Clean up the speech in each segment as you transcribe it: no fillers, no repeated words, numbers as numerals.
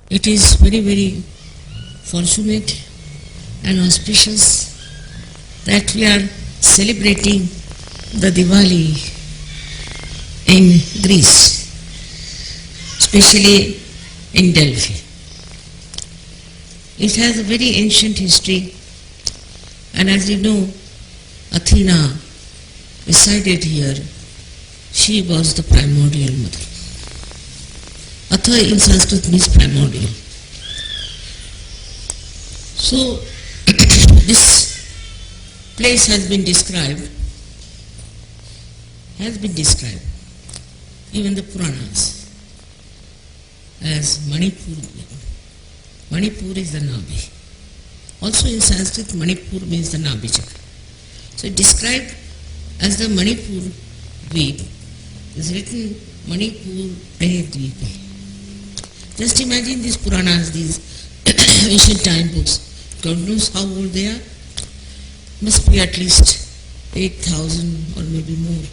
It is very, very fortunate and auspicious that we are celebrating the Diwali in Greece, especially in Delphi. It has a very ancient history, and as you know, Athena resided here. She was the primordial mother. Atha in Sanskrit means primordial. So, this place has been described, even the Puranas, as Manipur. Manipur is the Nabi. Also in Sanskrit, Manipur means the Nabi chakra. So it described as the Manipur Dweep is written Manipur Dweep. Just imagine these Puranas, these ancient time books. God knows how old they are. Must be at least 8,000 or maybe more.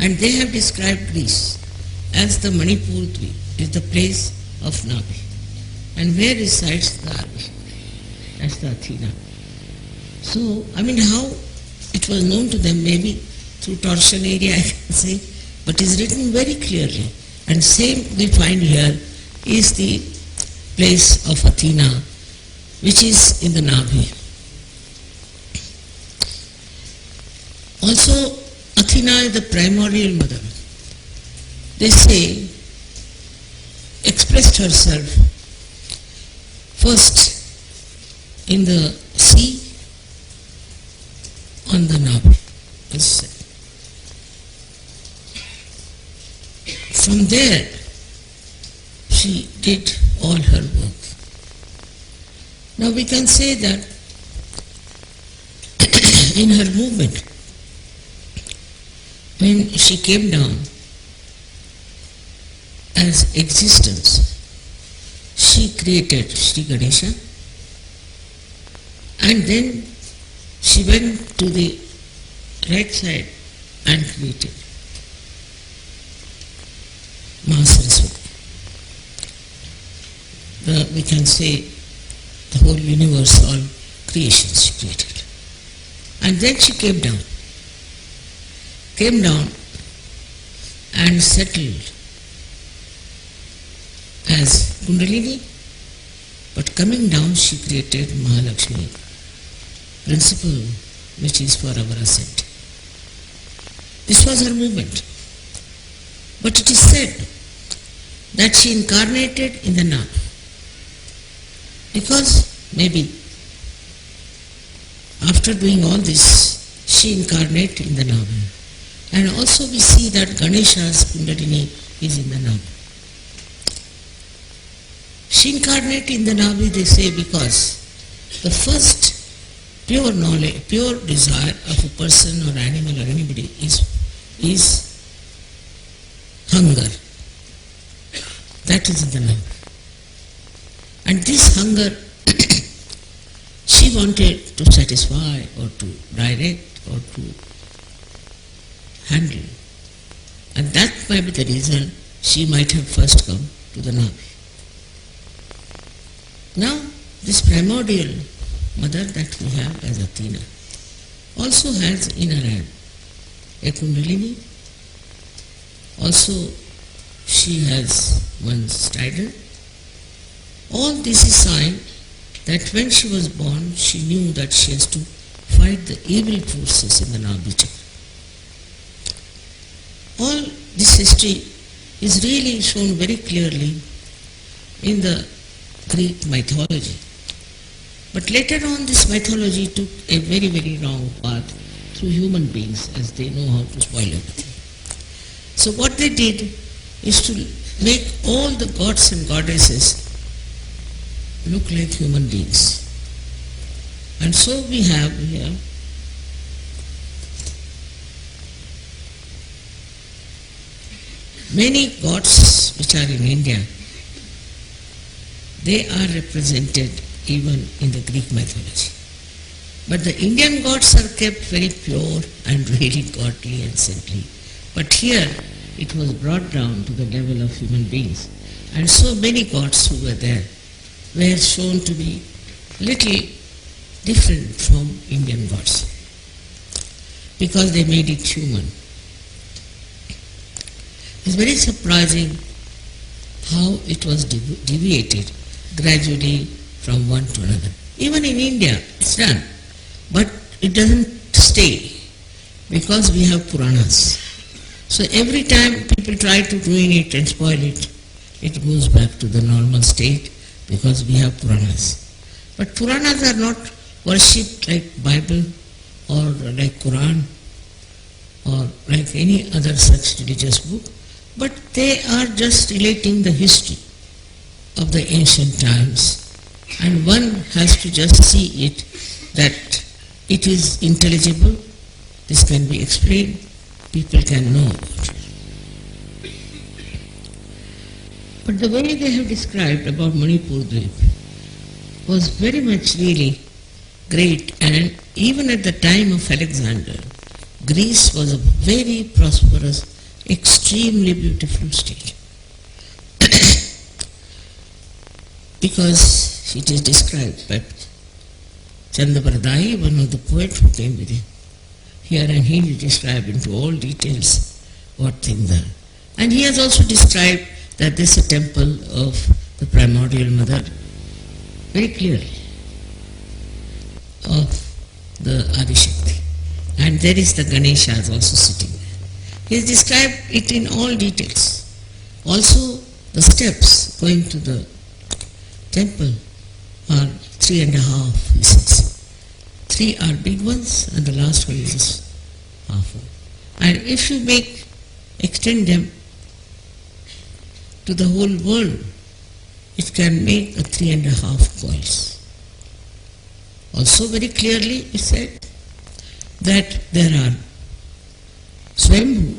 And they have described Greece as the Manipur Dweep, is the place of Nabi. And where resides the army? That's the Athena. So, how it was known to them, maybe through torsion area I can say, but is written very clearly. And same we find here is the place of Athena, which is in the Nabi. Also, Athena is the primordial mother. They say, expressed herself first in the sea on the Nabi. From there, she did all her work. Now we can say that in her movement, when she came down as existence, she created Sri Ganesha, and then she went to the right side and created Mahasaraswati. We can say the whole universe, all creations she created. And then she came down and settled as Kundalini, but coming down she created Mahalakshmi, principle which is for our ascent. This was her movement. But it is said that she incarnated in the Nabi, because maybe after doing all this, she incarnated in the Nabi. And also we see that Ganesha's Kundalini is in the Nabi. She incarnated in the Nabi, they say, because the first pure knowledge, pure desire of a person or animal or anybody is hunger. That is in the Nabi. And this hunger she wanted to satisfy or to direct or to handle. And that might be the reason she might have first come to the Nabi. Now, this primordial mother that we have as Athena also has in her hand a Kundalini. Also, she has one strident. All this is sign that when she was born, she knew that she has to fight the evil forces in the Nabi chakra. All this history is really shown very clearly in the Greek mythology. But later on, this mythology took a very, very wrong path through human beings, as they know how to spoil everything. So what they did is to make all the gods and goddesses look like human beings. And so we have here many gods which are in India. They are represented even in the Greek mythology. But the Indian gods are kept very pure and really godly and saintly. But here it was brought down to the level of human beings. And so many gods who were there were shown to be little different from Indian gods because they made it human. It's very surprising how it was deviated gradually from one to another. Even in India, it's done. But it doesn't stay because we have Puranas. So every time people try to ruin it and spoil it, it goes back to the normal state because we have Puranas. But Puranas are not worshipped like Bible or like Quran or like any other such religious book, but they are just relating the history of the ancient times, and one has to just see it that it is intelligible, this can be explained, people can know about it. But the way they have described about Manipur Dweep was very much really great, and even at the time of Alexander, Greece was a very prosperous, extremely beautiful state. Because it is described by Chandabardai, one of the poets who came with him. Here and he will describe into all details what things are. And he has also described that this is a temple of the primordial mother, very clearly, of the Adishakti. And there is the Ganesha is also sitting there. He has described it in all details. Also, the steps going to the temple are 3.5, he says. 3 are big ones and the last one is just half one. And if you extend them to the whole world, it can make a 3.5 coils. Also very clearly it said that there are Swambhu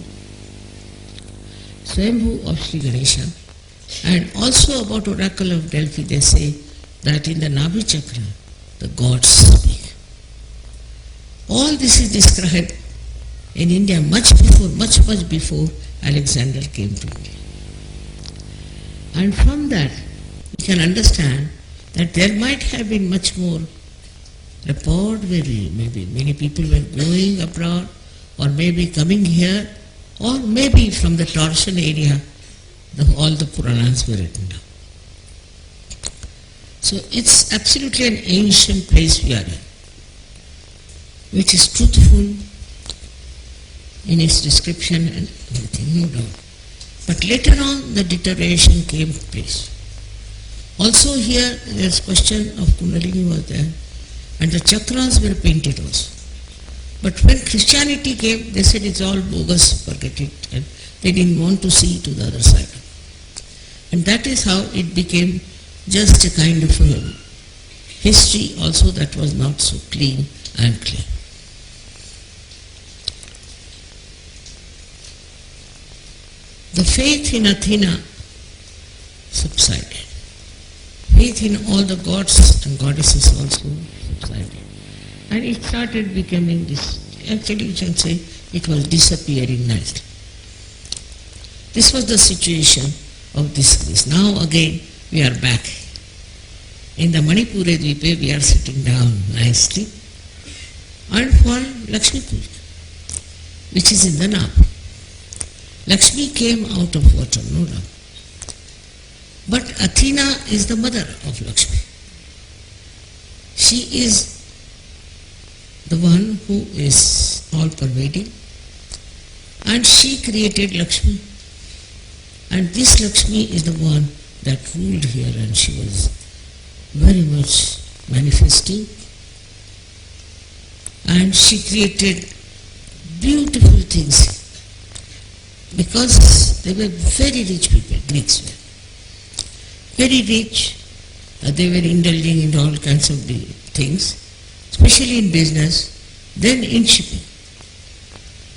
of Sri Ganesha, and also about Oracle of Delphi they say that in the Nabhi Chakra the gods speak. All this is described in India much before Alexander came to India. And from that we can understand that there might have been much more rapport, maybe many people were going abroad or maybe coming here, or maybe from the Tarshan area all the Puranas were written down. So it's absolutely an ancient place we are in, which is truthful in its description and everything, no doubt. But later on the deterioration came to place. Also here there's question of Kundalini was there, and the chakras were painted also. But when Christianity came, they said it's all bogus, forget it, and they didn't want to see to the other side. And that is how it became just a kind of a history also that was not so clean and clear. The faith in Athena subsided. Faith in all the gods and goddesses also subsided. And it started becoming this, actually you can say it was disappearing nicely. This was the situation of this Greece. Now again we are back. In the Manipur Dweep we are sitting down nicely and for Lakshmi Puja, which is in the Nab. Lakshmi came out of water, no doubt. But Athena is the mother of Lakshmi. She is the one who is all pervading, and she created Lakshmi, and this Lakshmi is the one that ruled here, and she was very much manifesting, and she created beautiful things because they were very rich people. Greeks were very rich. They were indulging in all kinds of things, especially in business, then in shipping.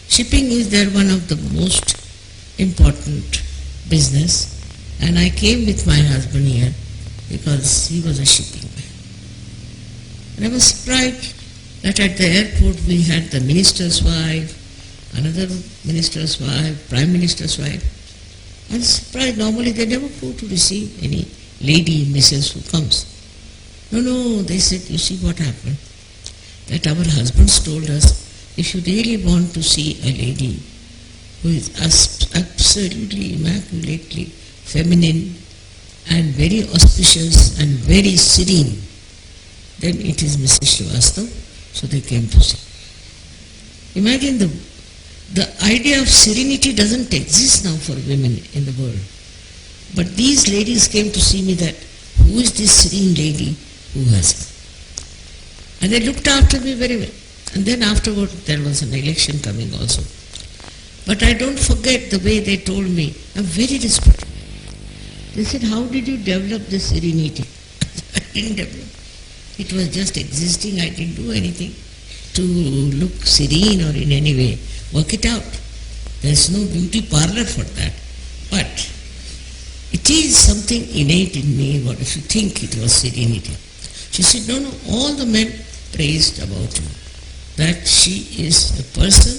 Shipping is there one of the most important business, and I came with my husband here because he was a shipping man. And I was surprised that at the airport we had the minister's wife another minister's wife, prime minister's wife. I was surprised, normally they never go to receive any lady, Mrs. who comes. No, they said, you see what happened? That our husbands told us, if you really want to see a lady who is absolutely immaculately feminine and very auspicious and very serene, then it is Mrs. Srivastava. So they came to see. Imagine the idea of serenity doesn't exist now for women in the world. But these ladies came to see me that, who is this serene lady who has it? And they looked after me very well. And then afterward there was an election coming also. But I don't forget the way they told me, I'm very respectful. They said, how did you develop this serenity? I didn't develop. It was just existing. I didn't do anything to look serene or in any way. Work it out. There's no beauty parlor for that. But it is something innate in me, what if you think it was serenity. She said, no, all the men praised about you. That she is a person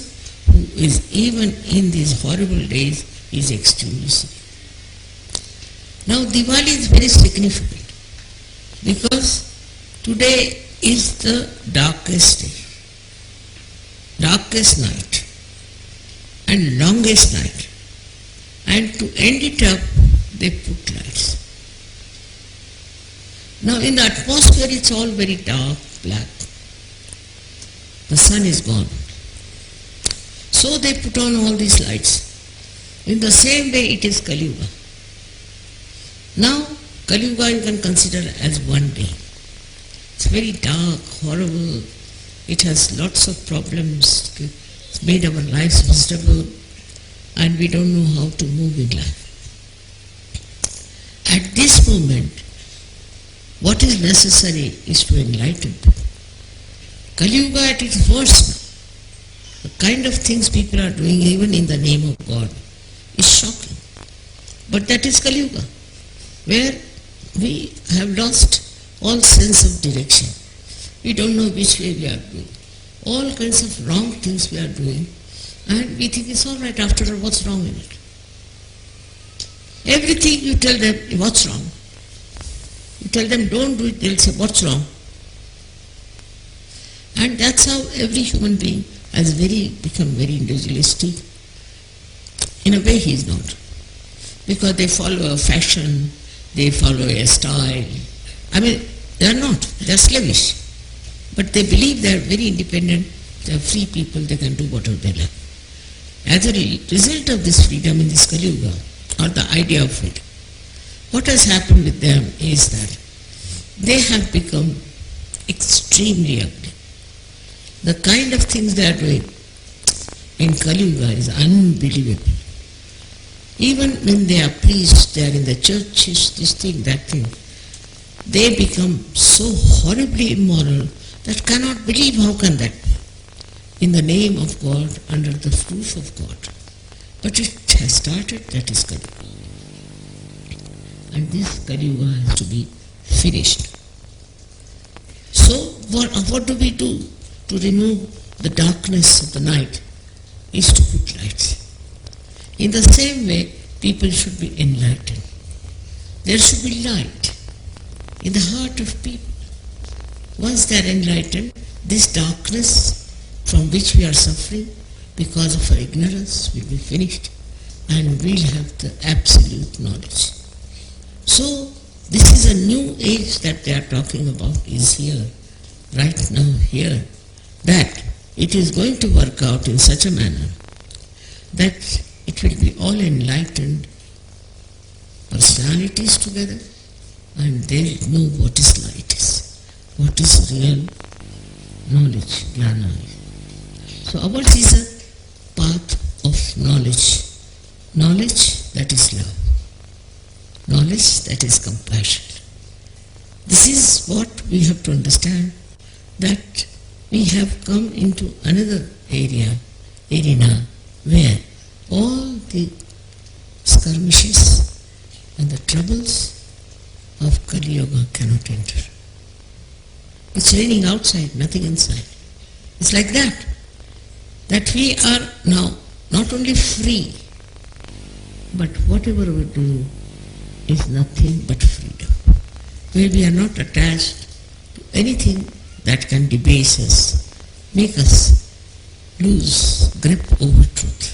who is, even in these horrible days, is extremely serene. Now Diwali is very significant because today is the darkest day, darkest night and longest night, and to end it up they put lights. Now in the atmosphere it's all very dark, black. The sun is gone. So they put on all these lights. In the same way it is Kali Yuga. Now Kali Yuga you can consider as one day. It's very dark, horrible. It has lots of problems. It's made our lives miserable and we don't know how to move in life. At this moment, what is necessary is to enlighten people. Kali Yuga at its worst now. The kind of things people are doing even in the name of God is shocking. But that is Kali Yuga, where we have lost all sense of direction. We don't know which way we are going. All kinds of wrong things we are doing, and we think it's all right. After all, what's wrong in it? Everything you tell them, what's wrong? You tell them don't do it, they'll say, what's wrong? And that's how every human being has become very individualistic. In a way he is not. Because they follow a fashion, they follow a style. I mean, they are not, they are slavish. But they believe they are very independent, they are free people, they can do whatever they like. As a result of this freedom in this Kali Yuga, or the idea of freedom, what has happened with them is that they have become extremely ugly. The kind of things they are doing in Kali Yuga is unbelievable. Even when they are priests, they are in the churches, this thing, that thing, they become so horribly immoral that cannot believe how can that be. In the name of God, under the roof of God. But it has started, that is Kali Yuga. And this Kali Yuga has to be finished. So what do we do to remove the darkness of the night? Is to put lights. In the same way, people should be enlightened. There should be light in the heart of people. Once they are enlightened, this darkness from which we are suffering because of our ignorance will be finished and we'll have the absolute knowledge. So, this is a new age that they are talking about is here, right now here, that it is going to work out in such a manner that it will be all enlightened personalities together and they'll know what is light is, what is real knowledge, jnana. So ours is a path of knowledge, knowledge that is love, knowledge that is compassion. This is what we have to understand, that we have come into another arena where all the skirmishes and the troubles of Kali Yuga cannot enter. It's raining outside, nothing inside. It's like that. that we are now not only free, but whatever we do is nothing but freedom, where we are not attached to anything that can debase us, make us lose grip over truth.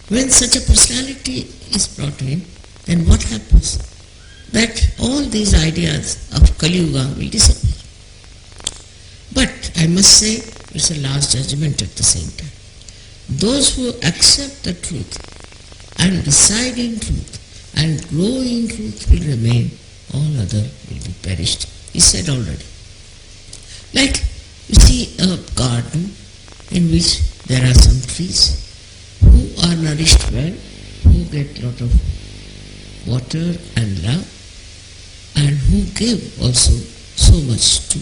When such a personality is brought in, then what happens? That all these ideas of Kali Yuga will disappear. But I must say, it's a last judgment at the same time. Those who accept the truth and reside in truth and grow in truth will remain, all other will be perished. He said already. Like you see a garden in which there are some trees who are nourished well, who get lot of water and love, and who give also so much to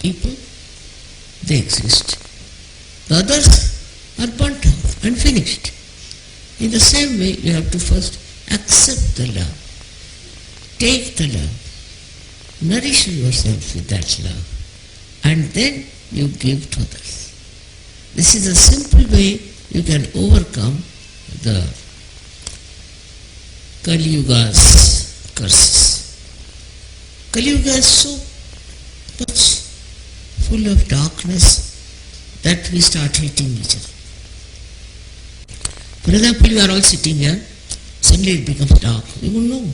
people, they exist. The others are burnt out and finished. In the same way, you have to first accept the love, take the love, nourish yourself with that love, and then you give to others. This is a simple way you can overcome the Kali Yuga's curses. Kali Yuga is so much full of darkness that we start hating each other. For example, you are all sitting here, suddenly it becomes dark. You won't know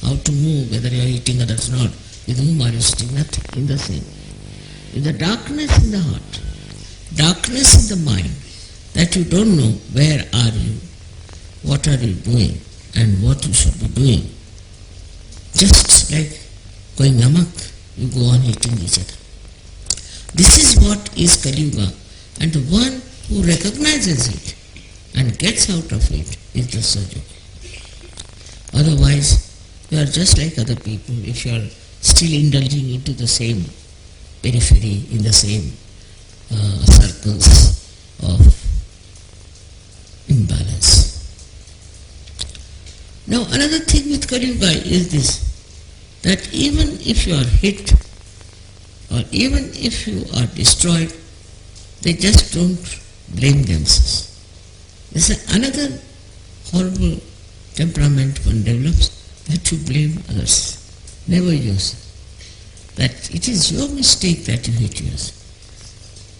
how to move, whether you are eating others or not. With whom are you sitting? Nothing. In the same. With the darkness in the heart, darkness in the mind, that you don't know where are you, what are you doing, and what you should be doing. Just like going amok, you go on hating each other. This is what is Kali Yuga, and the one who recognizes it and gets out of it is the Sajo. Otherwise, you are just like other people if you are still indulging into the same periphery, in the same circles of imbalance. Now another thing with Kali Yuga is this, that even if you are hit or even if you are destroyed, they just don't blame themselves. This is another horrible temperament one develops, that you blame others, never yourself. That it is your mistake that you hit yourself.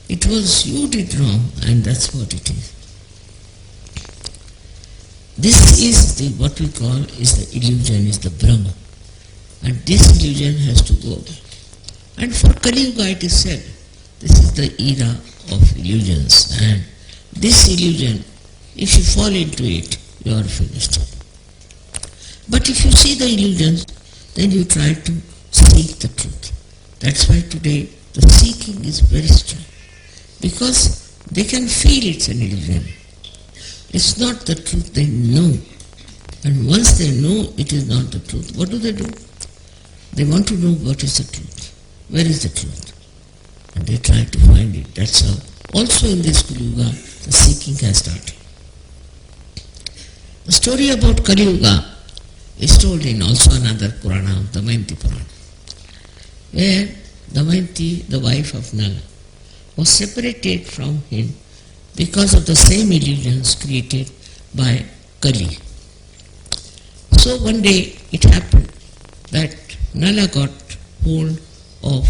It was you did wrong, and that's what it is. This is what we call is the illusion, is the Brahma. And this illusion has to go away. And for Kali Yuga it is said, this is the era of illusions, and this illusion, if you fall into it, you are finished. But if you see the illusions, then you try to seek the truth. That's why today the seeking is very strong, because they can feel it's an illusion. It's not the truth, they know. And once they know it is not the truth, what do? They want to know what is the truth. Where is the truth? And they try to find it. That's how also in this Kali Yuga the seeking has started. The story about Kali Yuga is told in also another Purana, Damayanti Purana, where Damayanti, the wife of Nala, was separated from him because of the same illusions created by Kali. So one day it happened that Nala got hold of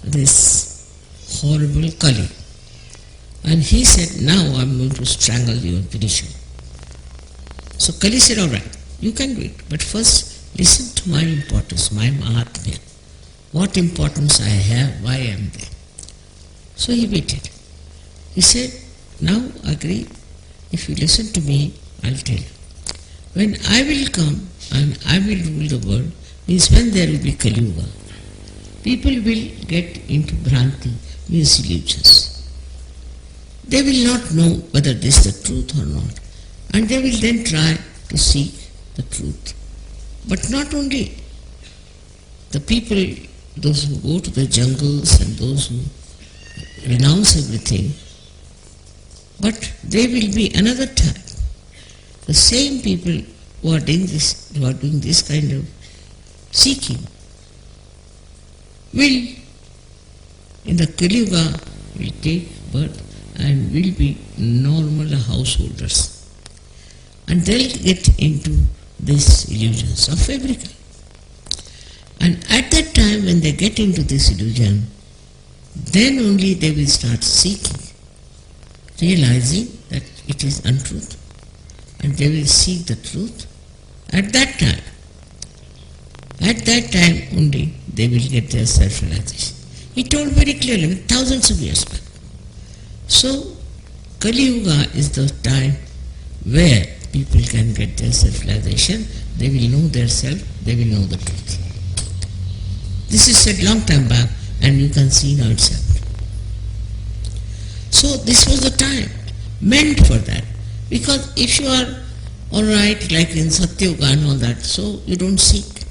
this horrible Kali, and he said, now I am going to strangle you and finish you. So Kali said, all right, you can do it, but first listen to my importance, my Mahatmya. What importance I have, why I am there. So he waited. He said, now agree, if you listen to me, I'll tell you. When I will come and I will rule the world, means when there will be Kali Yuga, people will get into Bhranti, means illusions. They will not know whether this is the truth or not, and they will then try to seek the truth. But not only the people, those who go to the jungles and those who renounce everything, but there will be another type. The same people who are doing this kind of seeking will, in the Kali Yuga, will take birth and will be normal householders. And they'll get into these illusions of fabric. And at that time when they get into this illusion, then only they will start seeking, realizing that it is untruth, and they will seek the truth at that time. At that time only they will get their self-realization. He told very clearly, thousands of years back. So, Kali Yuga is the time where people can get their self-realization, they will know their self, they will know the truth. This is said long time back, and you can see now it's happened. So this was the time meant for that. Because if you are alright, like in Satyuga and all that, so you don't seek.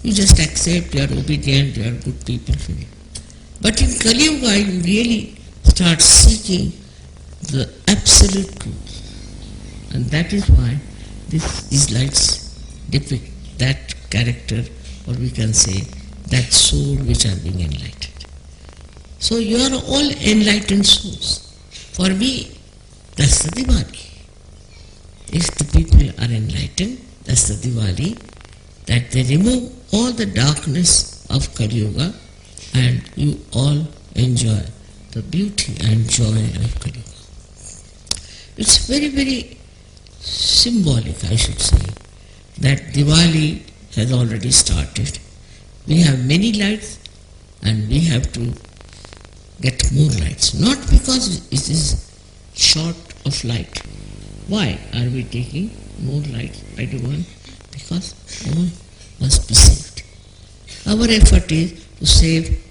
You just accept, you are obedient, you are good people. But in Kali Yuga, you really start seeking the absolute truth. And that is why these lights depict that character, or we can say that soul which are being enlightened. So you are all enlightened souls. For me, that's the Diwali. If the people are enlightened, that's the Diwali, that they remove all the darkness of Kali Yuga and you all enjoy the beauty and joy of Kali Yuga. It's very, very symbolic, I should say, that Diwali has already started. We have many lights and we have to get more lights. Not because it is short of light. Why are we taking more lights by the one? Because all must be saved. Our effort is to save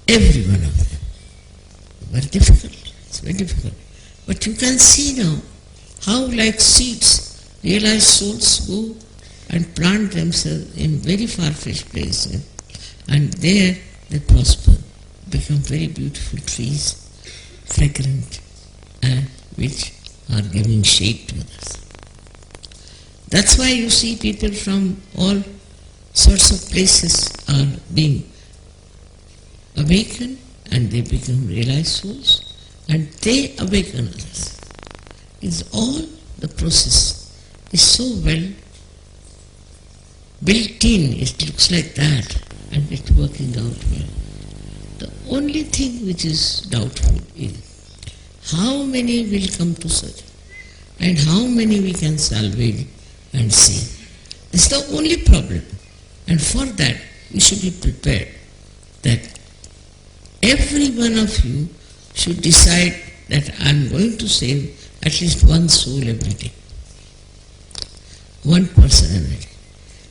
every one of them. Very difficult. It's very difficult. But you can see now how, like seeds, realized souls go and plant themselves in very far-fetched places, and there they prosper, become very beautiful trees, fragrant, and which are giving shade to others. That's why you see people from all sorts of places are being awakened, and they become realized souls, and they awaken others. It's all the process is so well built in, it looks like that, and it's working out well. The only thing which is doubtful is how many will come to such, and how many we can salvage and save. It's the only problem. And for that, we should be prepared that every one of you should decide that I am going to save at least one soul every day. One person every day.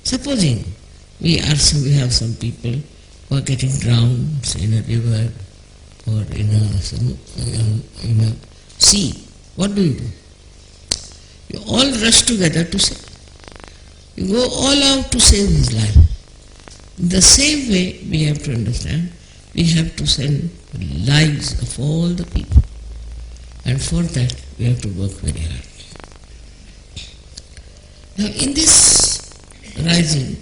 Supposing we have some people who are getting drowned in a river or in a sea. What do? You all rush together to save. You go all out to save his life. In the same way, we have to understand, we have to send lives of all the people. And for that, we have to work very hard. Now, in this rising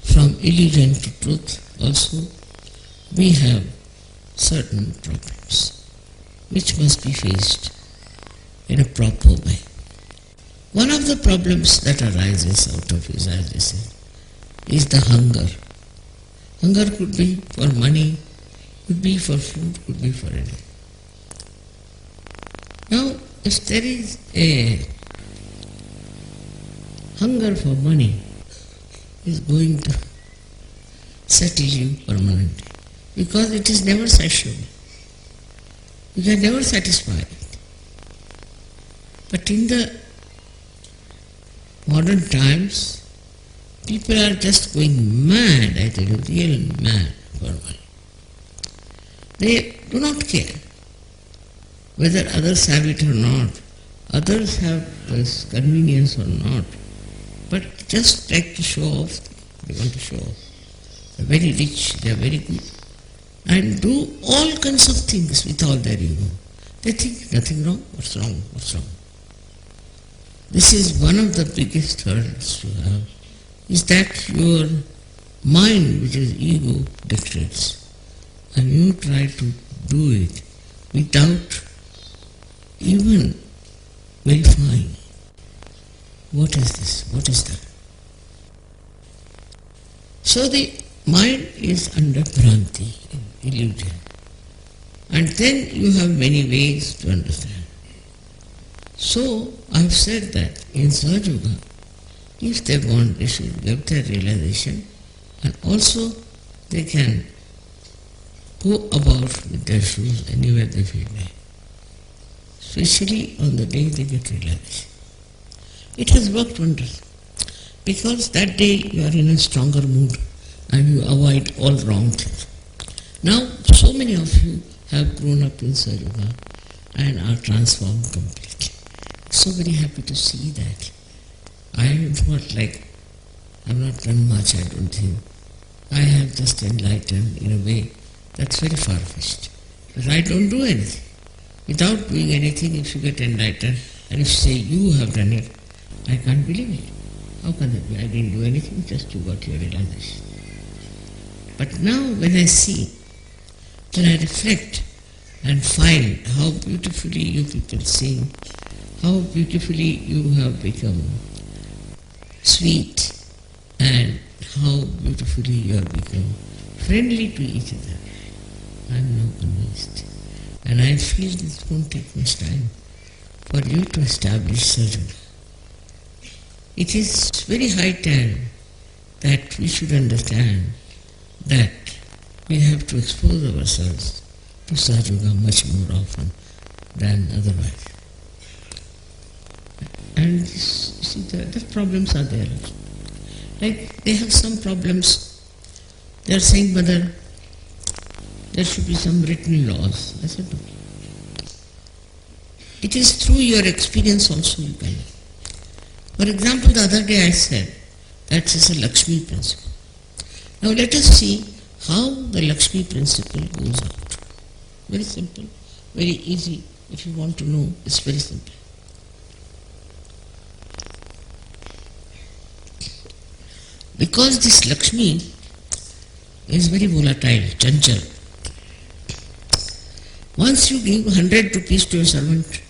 from illusion to truth also, we have certain problems which must be faced in a proper way. One of the problems that arises out of this, as I said, is the hunger. Hunger could be for money, could be for food, could be for anything. Now, if there is a hunger for money, is going to settle you permanently, because it is never satiable. You can never satisfy it. But in the modern times, people are just going mad, I tell you, real mad for money. They do not care whether others have it or not, others have this convenience or not, but just like to show off, they want to show off. They are very rich, they are very good, and do all kinds of things with all their ego. They think nothing wrong, what's wrong, what's wrong. This is one of the biggest hurdles to have, is that your mind, which is ego, dictates, and you try to do it without even verifying what is this, what is that. So the mind is under Bhranti, illusion. And then you have many ways to understand. So I have said that in Sahaja Yoga, if they want, they should get their realization, and also they can go about with their shoes anywhere they feel like, especially on the day they get realization. It has worked wonders, because that day you are in a stronger mood and you avoid all wrong things. Now, so many of you have grown up in Sahaja Yoga and are transformed completely. So very happy to see that. I am not like, I have not done much, I don't think. I have just enlightened in a way that's very far-fetched. But I don't do anything. Without doing anything, if you get enlightened, and if you say you have done it, I can't believe it. How can that be? I didn't do anything, just you got your realization. But now when I see, then I reflect and find how beautifully you people sing, how beautifully you have become sweet, and how beautifully you have become friendly to each other. I am now convinced. And I feel this won't take much time for you to establish Sahaja Yoga. It is very high time that we should understand that we have to expose ourselves to Sahaja Yoga much more often than otherwise. And see, the problems are there also. Like they have some problems. They are saying, Mother, there should be some written laws. I said, no. It is through your experience also you can. For example, the other day I said that is a Lakshmi principle. Now let us see how the Lakshmi principle goes out. Very simple, very easy. If you want to know, it's very simple. Because this Lakshmi is very volatile, chanchal. Once you give 100 rupees to your servant,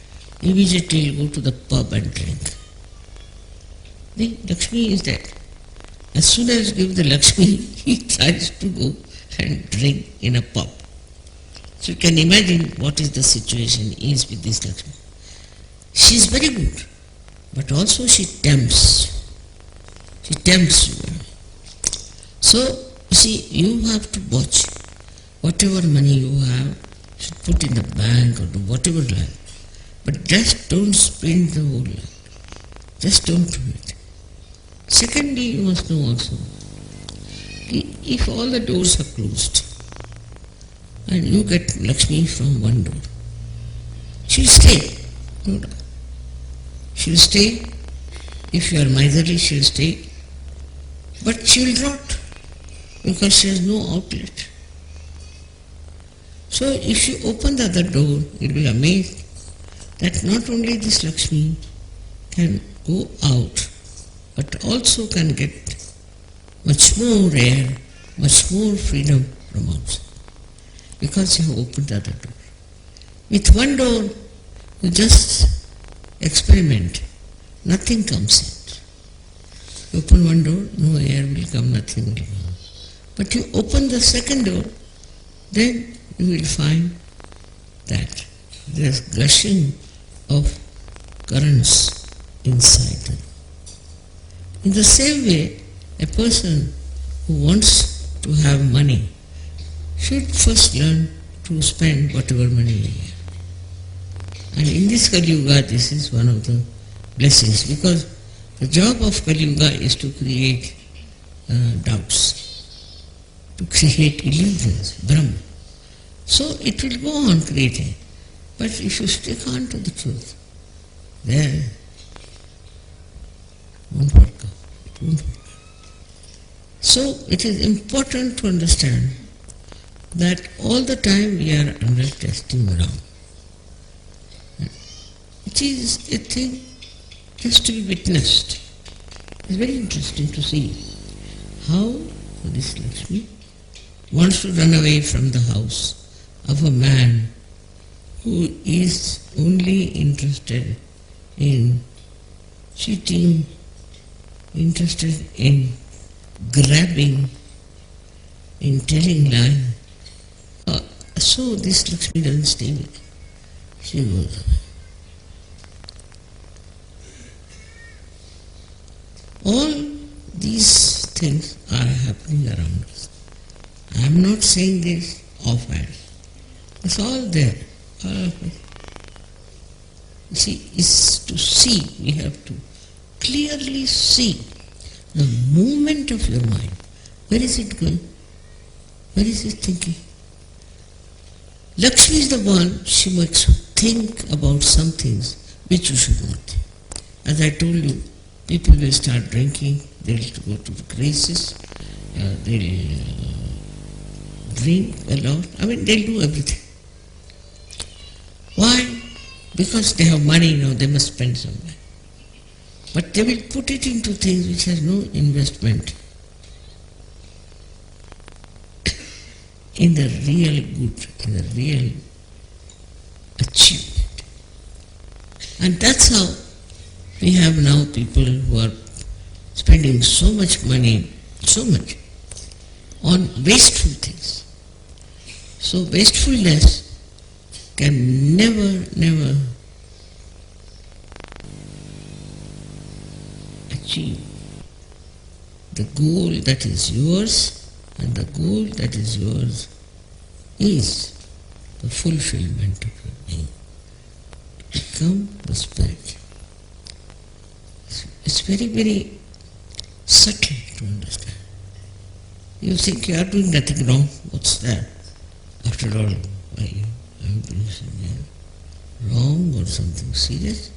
immediately he'll go to the pub and drink. The Lakshmi is there. As soon as you give the Lakshmi, he tries to go and drink in a pub. So you can imagine what is the situation is with this Lakshmi. She is very good, but also she tempts. She tempts you. So, you see, you have to watch. Whatever money you have, should put in the bank or do whatever like. But just don't spend the whole lot. Just don't do it. Secondly, you must know also, if all the doors are closed and you get Lakshmi from one door, she'll stay. No doubt. She'll stay. If you are miserly, she'll stay. But she'll rot because she has no outlet. So if you open the other door, you'll be amazed that not only this Lakshmi can go out, but also can get much more air, much more freedom from outside, because you have opened the other door. With one door, you just experiment, nothing comes in. You open one door, no air will come, nothing will come. But you open the second door, then you will find that there is gushing of currents inside them. In the same way, a person who wants to have money should first learn to spend whatever money he has. And in this Kali Yuga, this is one of the blessings, because the job of Kali Yuga is to create doubts, to create illusions, Brahma. So it will go on creating. But if you stick on to the truth, there won't work out. It won't work out. So it is important to understand that all the time we are under testing around. It is a thing just to be witnessed. It's very interesting to see how this Lakshmi wants to run away from the house of a man who is only interested in cheating, interested in grabbing, in telling lie. So this Lakshmi doesn't stay with you. She goes away. All these things are happening around us. I am not saying this offhand. It's all there. All of it. You see, is to see. We have to clearly see the movement of your mind. Where is it going? Where is it thinking? Lakshmi is the one, she makes you think about some things which you should not think. As I told you, people will start drinking, they'll go to the Grecia, they'll drink a lot, they'll do everything. Why? Because they have money now, they must spend somewhere. But they will put it into things which has no investment in the real good, in the real achievement. And that's how we have now people who are spending so much money, so much, on wasteful things. So wastefulness can never achieve the goal that is yours, and the goal that is yours is the fulfillment of your being. Become the spirit. It's very subtle to understand. You think you are doing nothing wrong. What's that? After all, why you have doing something wrong or something serious?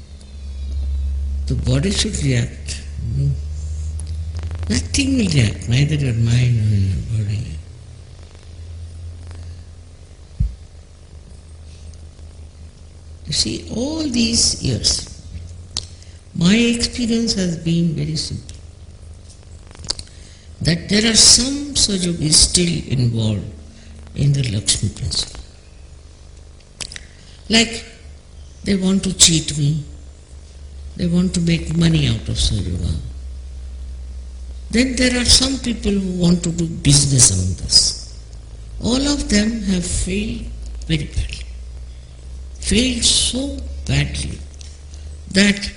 The body should react. No. Nothing will react, neither your mind nor your body. You see, all these years, my experience has been very simple. That there are some Sahajogis still involved in the Lakshmi principle. Like, they want to cheat me, they want to make money out of Sahajoga. Then there are some people who want to do business among us. All of them have failed very badly. Failed so badly that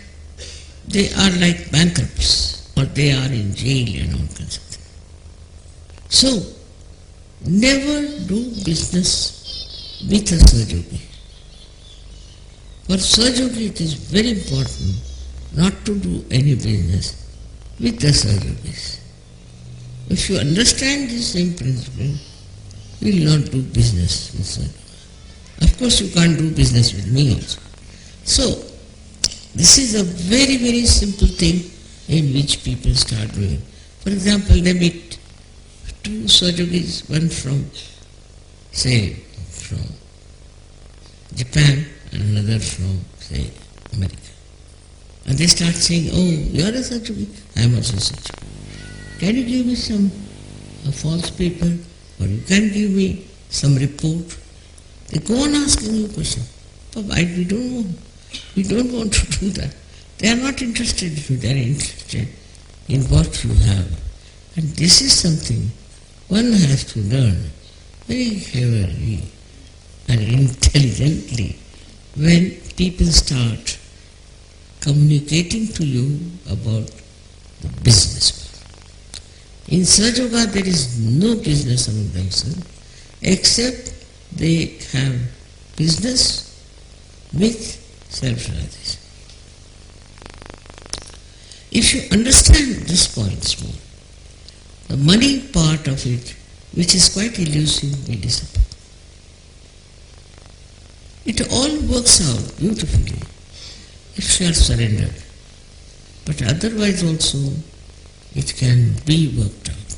they are like bankrupts or they are in jail and all kinds of things. So, never do business with a Sahajogi. For Sahajogi it is very important not to do any business with the Sahajogis. If you understand this same principle, you will not do business with Sahajogi. Of course you can't do business with me also. So, this is a very simple thing in which people start doing. For example, they meet two Sahajogis, one from Japan and another from, America. And they start saying, oh, you are a Sahajogi, I am also a Sahajogi. Can you give me some false paper, or you can give me some report? They go on asking you questions. But we don't want to do that. They are not interested in you, they are interested in what you have. And this is something one has to learn very cleverly and intelligently when people start communicating to you about the business. In Sahajoga there is no business among themselves except they have business with self-realization. If you understand this point small, the money part of it, which is quite elusive, will disappear. It all works out beautifully if you are surrendered. But otherwise also it can be worked out.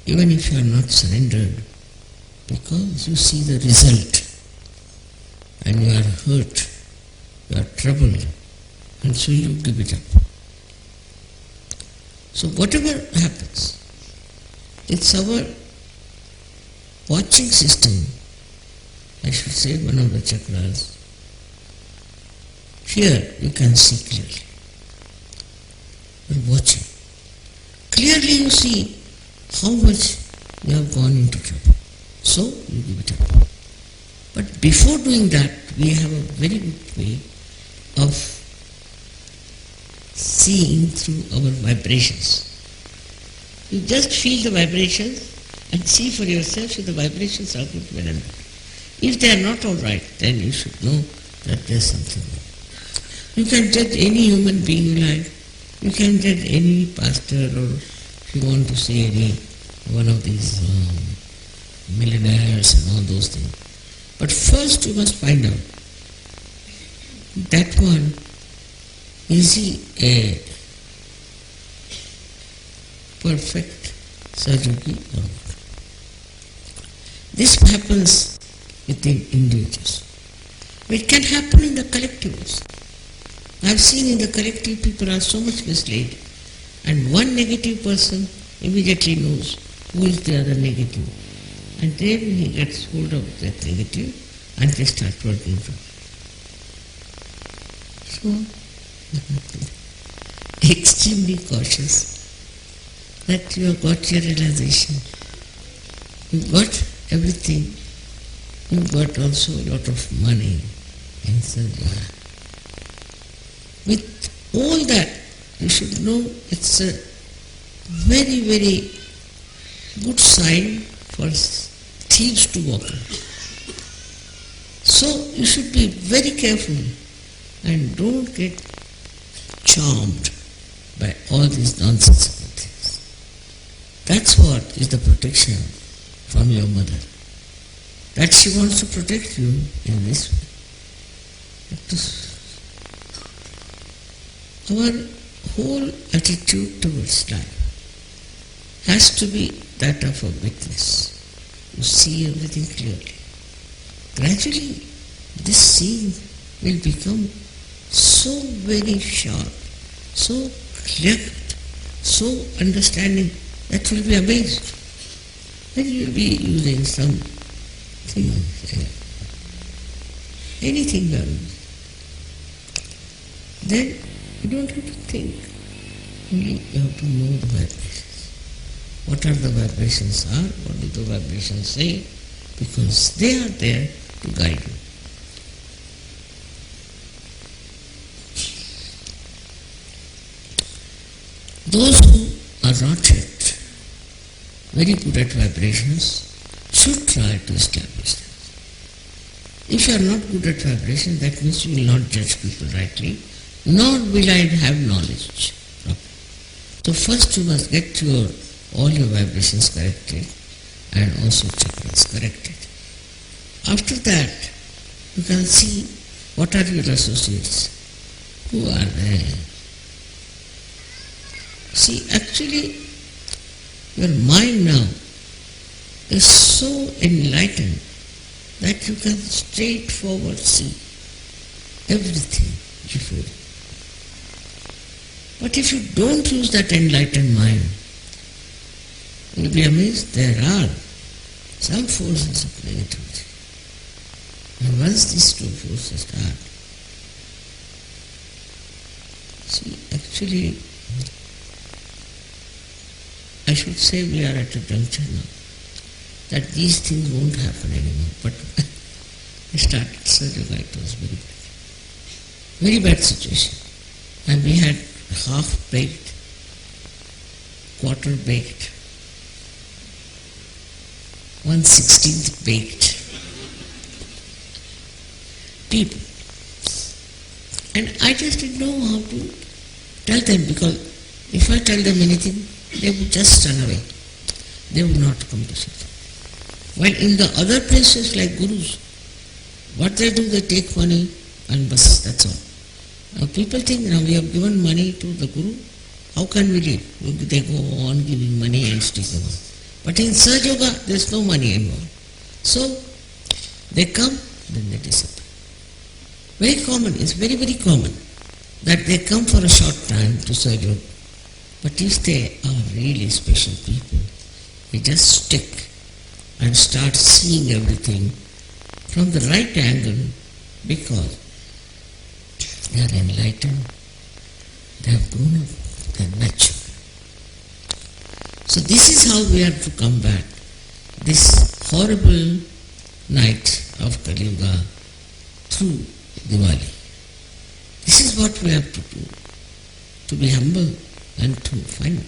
Even if you are not surrendered, because you see the result and you are hurt, you are troubled, and so you give it up. So whatever happens, it's our watching system I should say one of the chakras. Here you can see clearly. You're watching. Clearly you see how much you have gone into trouble. So you give it up. But before doing that, we have a very good way of seeing through our vibrations. You just feel the vibrations and see for yourself if the vibrations are good, well and good. If they are not all right, then you should know that there is something wrong. You can judge any human being you like. You can judge any pastor, or if you want to say any one of these millionaires and all those things. But first you must find out that one, is he a perfect Sahajogi or not? This happens within individuals. It can happen in the collective also. I have seen in the collective people are so much misled, and one negative person immediately knows who is the other negative, and then he gets hold of that negative and they start working from it. So, extremely cautious that you have got your realization. You've got everything. You've got also a lot of money. And so, with all that, you should know it's a very, very good sign for thieves to walk in. So you should be very careful and don't get charmed by all these nonsensical things. That's what is the protection from your mother. That she wants to protect you in this way. Our whole attitude towards life has to be that of a witness. You see everything clearly. Gradually, this seeing will become so very sharp, so clear, so understanding that you'll be amazed. Then you'll be using something, anything else. Then you don't have to think. Only you have to know the vibrations. What are the vibrations are? What do the vibrations say? Because they are there to guide you. Those who are not yet very good at vibrations should try to establish them. If you are not good at vibrations, that means you will not judge people rightly, nor will I have knowledge. So first you must get all your vibrations corrected and also chakras corrected. After that, you can see what are your associates, who are there. See, actually, your mind now is so enlightened that you can straightforward see everything before you. But if you don't use that enlightened mind, you'll be amazed there are some forces of negativity. And once these two forces start, see, actually, I should say we are at a juncture now that these things won't happen anymore. But I started Sahajoga, it was very bad situation. And we had half-baked, quarter-baked, 1/16th baked people. And I just didn't know how to tell them, because if I tell them anything, they would just run away. They would not come to sit. While in the other places like gurus, what they do, they take money and bus, that's all. Now people think, now we have given money to the guru, how can we live? They go on giving money and stick them on. But in Sahajoga, there is no money involved. So they come, then they disappear. Very common, it's very, very common that they come for a short time to Sahajoga. But if they are really special people, they just stick and start seeing everything from the right angle, because they are enlightened, they have grown up, they are mature. So this is how we have to combat this horrible night of Kali Yuga through Diwali. This is what we have to do, to be humble and to find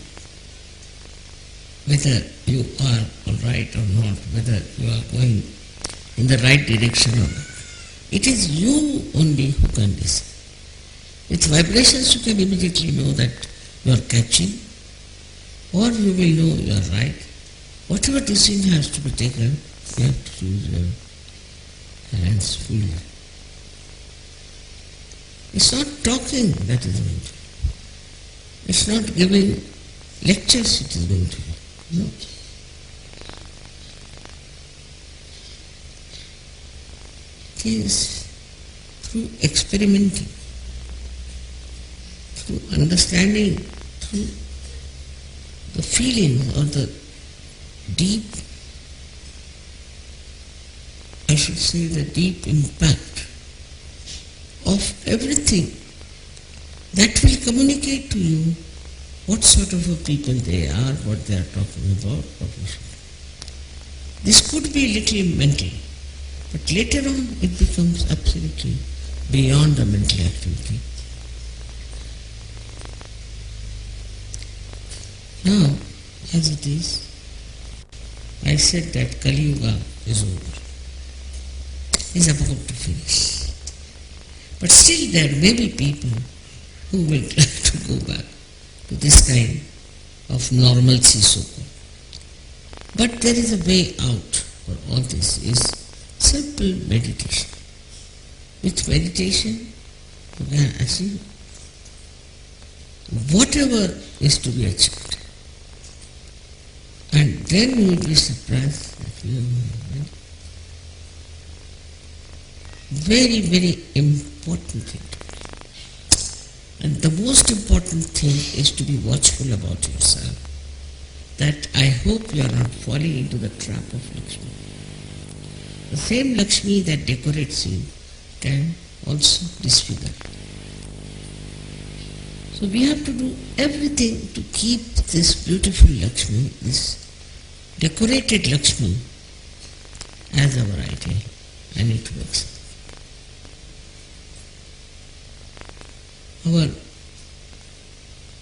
whether you are alright or not, whether you are going in the right direction or not. It is you only who can decide. With vibrations you can immediately know that you are catching, or you will know you are right. Whatever decision has to be taken, you have to use your hands fully. It's not talking that is going to be. It's not giving lectures it is going to be. No. It is through experimenting, through understanding, through the feeling or the deep, I should say the deep impact of everything that will communicate to you what sort of a people they are, what they are talking about, what we should do. This could be a little mental, but later on it becomes absolutely beyond the mental activity. Now, as it is, I said that Kali Yuga is over, is about to finish. But still there may be people who will try to go back to this kind of normalcy, so-called. But there is a way out for all this, is simple meditation. With meditation, you can achieve whatever is to be achieved. And then you will be surprised that you have very, very important thing. And the most important thing is to be watchful about yourself. That I hope you are not falling into the trap of Lakshmi. The same Lakshmi that decorates you can also disfigure. So we have to do everything to keep this beautiful Lakshmi, this decorated Lakshmi, as our ideal, and it works. Our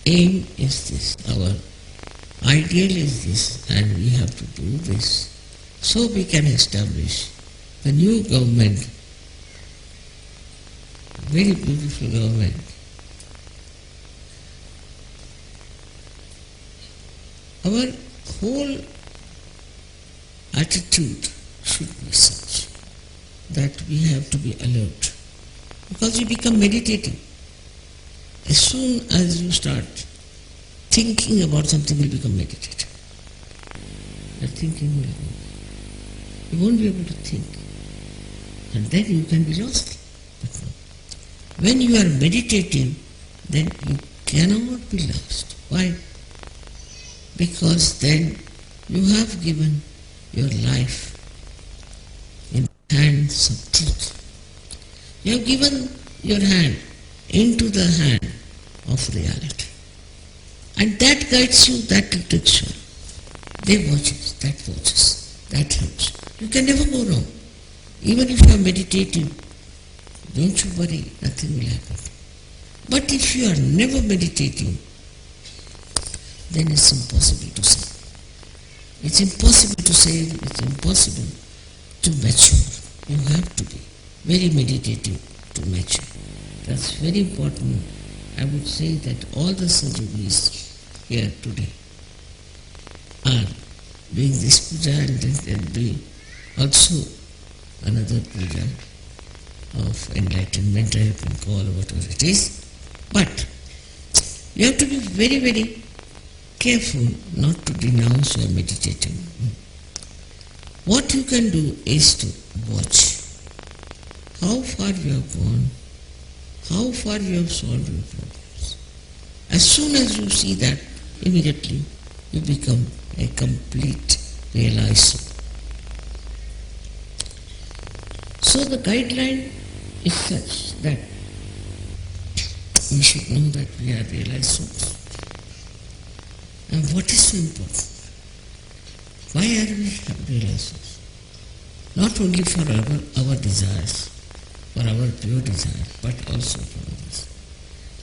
aim is this, our ideal is this, and we have to do this so we can establish the new government, very beautiful government. Our whole attitude should be such that we have to be alert, because you become meditative. As soon as you start thinking about something, you will become meditative. That thinking will go. You won't be able to think. And then you can be lost. But no. When you are meditative, then you cannot be lost. Why? Because then you have given your life in the hands of truth. You have given your hand into the hand of reality. And that guides you, that takes you. They watches, that helps. You can never go wrong. Even if you are meditative, don't you worry, nothing will happen. But if you are never meditating, then it's impossible to say. It's impossible to say, it's impossible to mature. You have to be very meditative to mature. That's very important. I would say that all the sadhus here today are doing this puja and then doing also another puja of enlightenment, I can call whatever it is. But you have to be very, very careful not to denounce your meditating. What you can do is to watch how far you have gone, how far you have solved your problems. As soon as you see that, immediately you become a complete realized soul. So the guideline is such that we should know that we are realized souls. And what is so important? Why are we realized souls? Not only for our desires, for our pure desire, but also for others.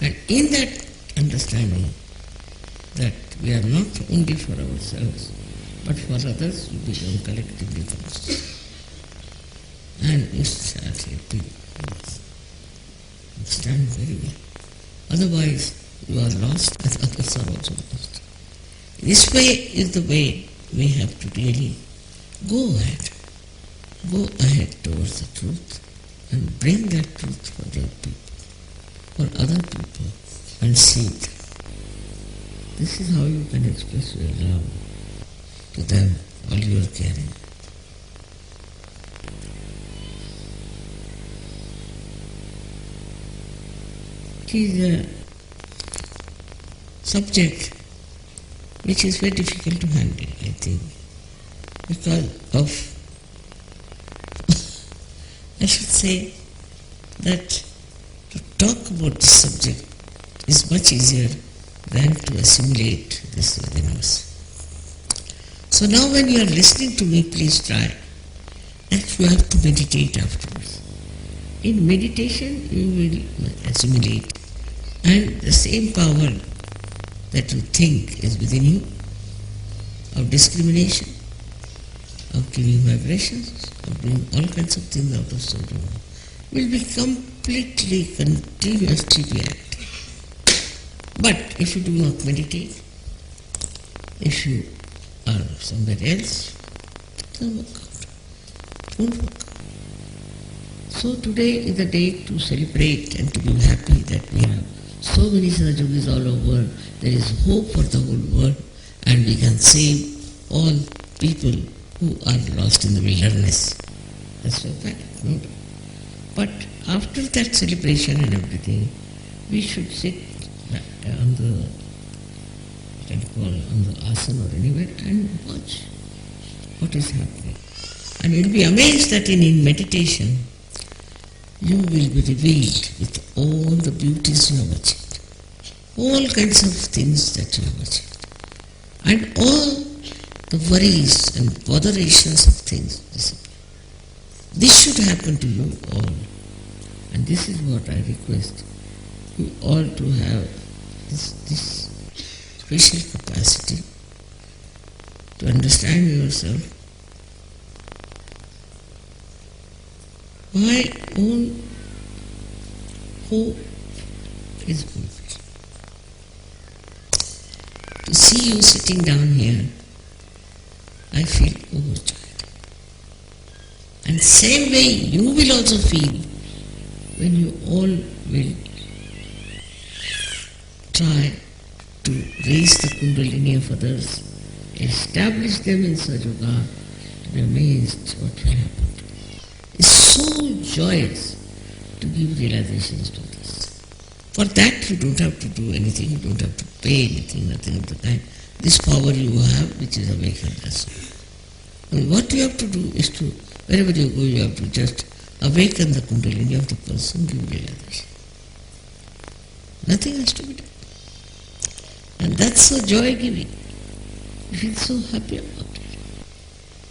And in that understanding that we are not only for ourselves, but for others, we become collectively conscious. And it's actually stand very well. Otherwise, you are lost and others are also lost. This way is the way we have to really go ahead. Go ahead towards the truth and bring that truth for their people, for other people, and see it. This is how you can express your love to them while you are caring. It is a subject which is very difficult to handle, I think, because of I should say that to talk about this subject is much easier than to assimilate this within us. So now when you are listening to me, please try that you have to meditate afterwards. In meditation you will assimilate, and the same power that you think is within you, of discrimination, of giving vibrations, of doing all kinds of things out of sub.ro, will be completely, continuously reactive. But if you do not meditate, if you are somewhere else, it doesn't work out. It won't work out. So today is the day to celebrate and to be happy that we have so many Sahajogis all over. There is hope for the whole world, and we can save all people who are lost in the wilderness. That's a fact, no doubt. But after that celebration and everything, we should sit on the asana or anywhere and watch what is happening. And you'll be amazed that in meditation, you will be revealed with all the beauties you have achieved, all kinds of things that you have achieved, and all the worries and botherations of things disappear. This should happen to you all, and this is what I request you all to have, this special capacity to understand yourself. My own hope is fulfilled. To see you sitting down here, I feel overjoyed. And same way you will also feel when you all will try to raise the kundalini of others, establish them in Sajoga, to be amazed what will happen. It's so joyous to give realizations to others. For that you don't have to do anything, you don't have to pay anything, nothing of the kind. This power you have, which is awakened as well. And what you have to do is to, wherever you go, you have to just awaken the kundalini of the person, give realization. Nothing has to be done. And that's so joy-giving. You feel so happy about it.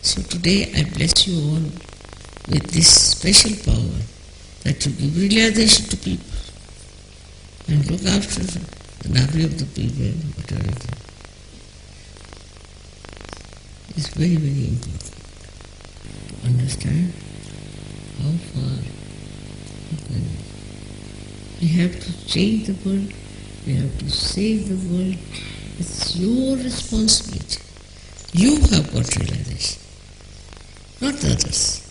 So today I bless you all with this special power that you give realization to people and look after the nabi of the people, whatever it is. It's very, very important to understand how far you can go. We have to change the world, we have to save the world. It's your responsibility. You have got realization, not the others.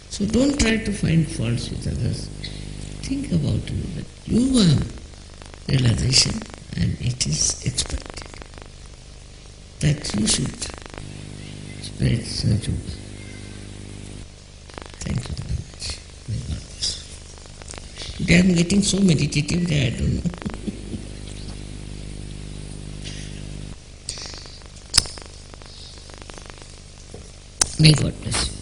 So don't try to find faults with others. Think about you, that you have realization and it is expected that you should spread Sahaja. Thank you very much. May God bless. Today I am getting so meditative that I don't know. May God bless you.